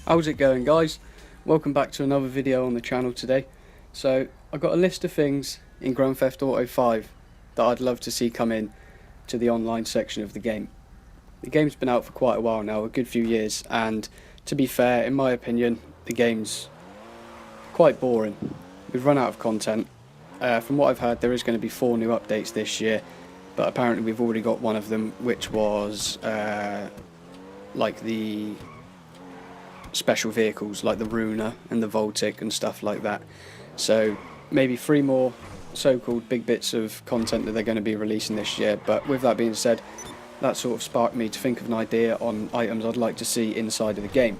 How's it going, guys? Welcome back to another video on the channel today. So I've got a list of things in Grand Theft Auto 5 that I'd love to see come in to the online section of the game. The game's been out for quite a while now, a good few years, and to be fair, in my opinion, the game's quite boring. We've run out of content. From what I've heard, there is going to be 4 new updates this year, but apparently we've already got one of them, which was like the special vehicles like the Runa and the Voltic and stuff like that. So maybe 3 more so-called big bits of content that they're going to be releasing this year. But with that being said, that sort of sparked me to think of an idea on items I'd like to see inside of the game.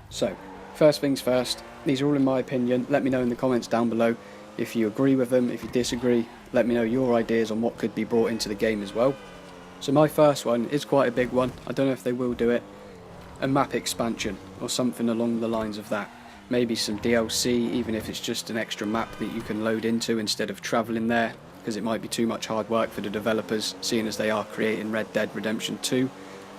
So first things first, these are all in my opinion. Let me know in the comments down below if you agree with them, if you disagree. Let me know your ideas on what could be brought into the game as well. So my first one is quite a big one. I don't know if they will do it. A map expansion or something along the lines of that. Maybe some DLC, even if it's just an extra map that you can load into instead of travelling there, because it might be too much hard work for the developers, seeing as they are creating Red Dead Redemption 2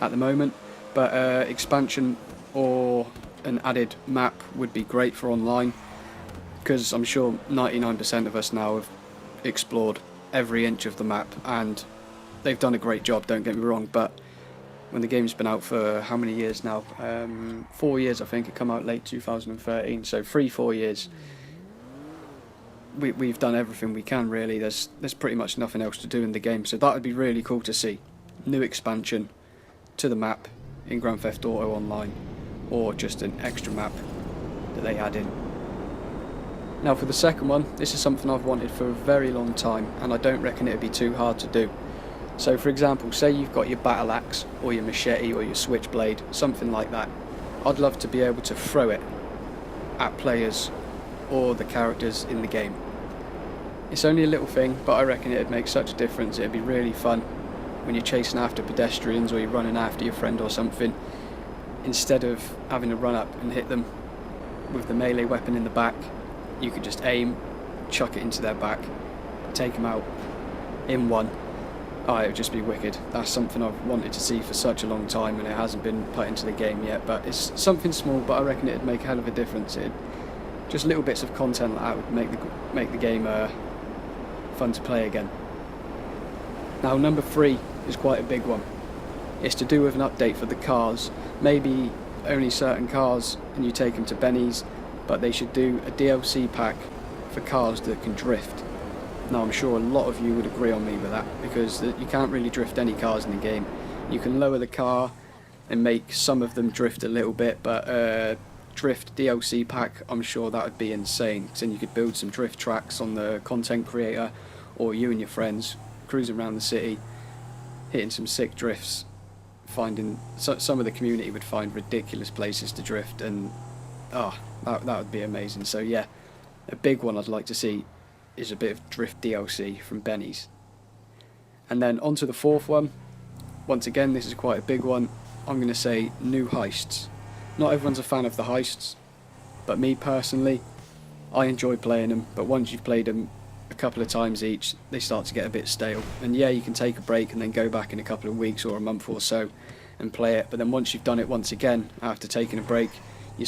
at the moment. But expansion or an added map would be great for online, because I'm sure 99% of us now have explored every inch of the map, and they've done a great job, don't get me wrong, but when the game's been out for how many years now? 4 years, I think. It came out late 2013, so 3-4 years. We've done everything we can, really. There's pretty much nothing else to do in the game, so that would be really cool to see. New expansion to the map in Grand Theft Auto Online, or just an extra map that they add in. Now for the second one, this is something I've wanted for a very long time, and I don't reckon it'd be too hard to do. So for example, say you've got your battle axe or your machete or your switchblade, something like that. I'd love to be able to throw it at players or the characters in the game. It's only a little thing, but I reckon it'd make such a difference. It'd be really fun when you're chasing after pedestrians or you're running after your friend or something. Instead of having to run up and hit them with the melee weapon in the back, you could just aim, chuck it into their back, take them out in one. Oh, it would just be wicked. That's something I've wanted to see for such a long time, and it hasn't been put into the game yet, but it's something small, but I reckon it'd make a hell of a difference. Just little bits of content like that would make the game fun to play again. Now number 3 is quite a big one. It's to do with an update for the cars. Maybe only certain cars and you take them to Benny's, but they should do a DLC pack for cars that can drift. Now I'm sure a lot of you would agree on me with that, because you can't really drift any cars in the game. You can lower the car and make some of them drift a little bit, but drift DLC pack, I'm sure that would be insane. So then you could build some drift tracks on the content creator, or you and your friends cruising around the city, hitting some sick drifts, finding some of the community would find ridiculous places to drift, and that would be amazing. So yeah, a big one I'd like to see is a bit of drift DLC from Benny's. And then on to the 4th one. Once again, this is quite a big one. I'm going to say new heists. Not everyone's a fan of the heists, but me personally, I enjoy playing them, but once you've played them a couple of times each, they start to get a bit stale. And yeah, you can take a break and then go back in a couple of weeks or a month or so and play it, but then once you've done it once again after taking a break, you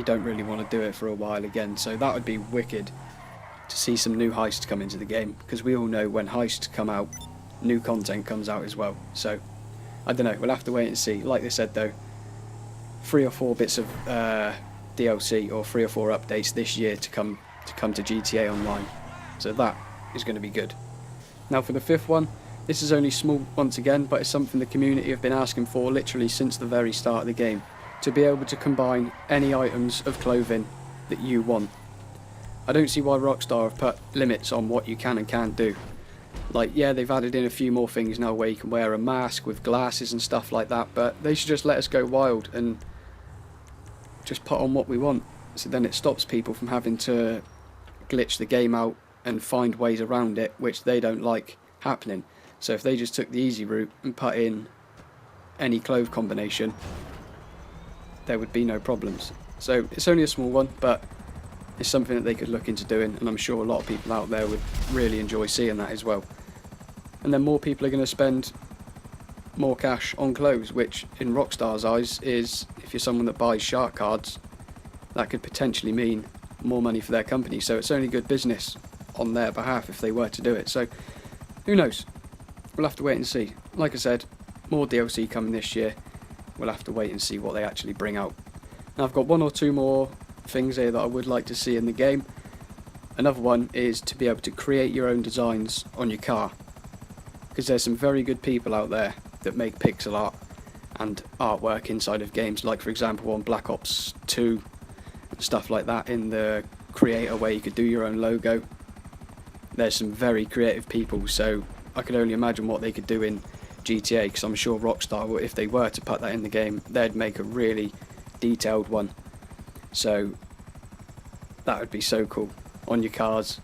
don't really want to do it for a while again. So that would be wicked to see some new heists come into the game, because we all know when heists come out, new content comes out as well. So I don't know, we'll have to wait and see. Like they said though, 3 or 4 bits of DLC or 3 or 4 updates this year to come to GTA Online, so that is going to be good. Now for the 5th one, this is only small once again, but it's something the community have been asking for literally since the very start of the game, to be able to combine any items of clothing that you want. I don't see why Rockstar have put limits on what you can and can't do. Like, yeah, they've added in a few more things now where you can wear a mask with glasses and stuff like that, but they should just let us go wild and just put on what we want. So then it stops people from having to glitch the game out and find ways around it, which they don't like happening. So if they just took the easy route and put in any clothes combination, there would be no problems. So it's only a small one, but it's something that they could look into doing, and I'm sure a lot of people out there would really enjoy seeing that as well. And then more people are going to spend more cash on clothes, which in Rockstar's eyes is, if you're someone that buys shark cards, that could potentially mean more money for their company. So it's only good business on their behalf if they were to do it. So who knows? We'll have to wait and see. Like I said, more DLC coming this year. We'll have to wait and see what they actually bring out. Now I've got one or two more things here that I would like to see in the game. Another one is to be able to create your own designs on your car, because there's some very good people out there that make pixel art and artwork inside of games, like for example on Black Ops 2 and stuff like that, in the creator where you could do your own logo. There's some very creative people, so I could only imagine what they could do in GTA, because I'm sure Rockstar, if they were to put that in the game, they'd make a really detailed one. So that would be so cool on your cars.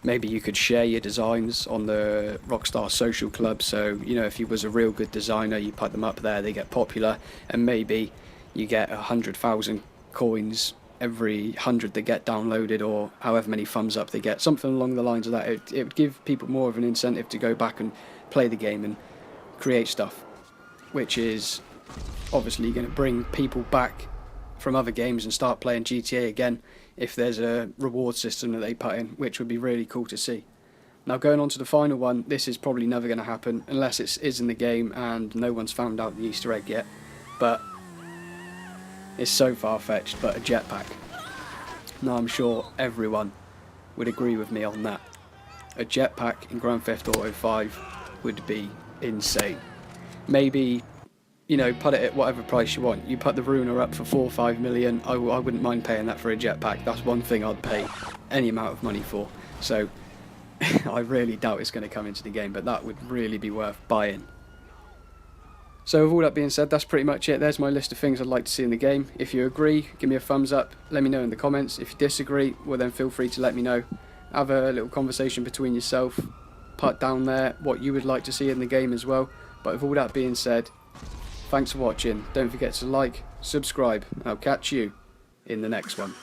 Maybe you could share your designs on the Rockstar social club, so you know, if you was a real good designer, you put them up there, they get popular, and maybe you get 100,000 coins every 100 that get downloaded, or however many thumbs up they get, something along the lines of that. It would give people more of an incentive to go back and play the game and create stuff, which is obviously going to bring people back from other games and start playing GTA again if there's a reward system that they put in, which would be really cool to see. Now going on to the final one, this is probably never going to happen unless it is in the game and no one's found out the Easter egg yet, but it's so far-fetched, but a jetpack. Now I'm sure everyone would agree with me on that. A jetpack in Grand Theft Auto 5 would be insane. Maybe, you know, put it at whatever price you want. You put the Runa up for 4 or 5 million, I wouldn't mind paying that for a jetpack. That's one thing I'd pay any amount of money for. So I really doubt it's going to come into the game, but that would really be worth buying. So with all that being said, that's pretty much it. There's my list of things I'd like to see in the game. If you agree, give me a thumbs up, let me know in the comments. If you disagree, well then feel free to let me know. Have a little conversation between yourself, put down there what you would like to see in the game as well. But with all that being said, thanks for watching. Don't forget to like, subscribe, and I'll catch you in the next one.